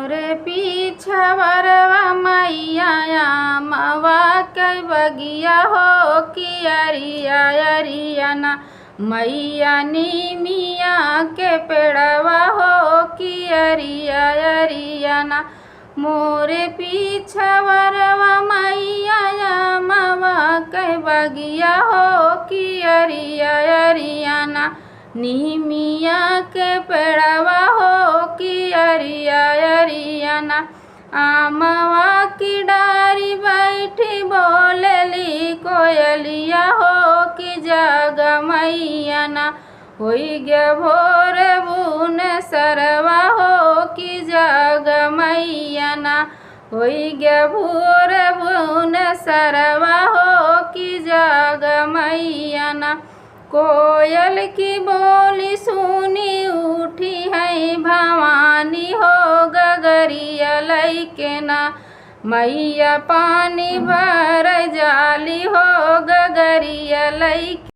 रे पीछवरवा मैया मवा के बगिया हो कि अरिया अरियाना मैया नीमिया के पेड़वा हो कि अरिया अरियाना मोरे पीछवरवा मैया मवा के बगिया हो कि अरिया अरियाना नीमिया के पेड़वा हो कि अरिया अरियाना आमवा की डारी बैठी बोलेली कोयलिया हो कि जाग मैयाना होई गे भोर बुन सरवा हो कि जाग मैयाना होई गे भोर बुन सरवा हो कि जाग मैयाना कोयल की बोली सुनी उठी है भवानी हो गगरिया लैके ना मैया पानी भर जाली हो गगरिया लैके।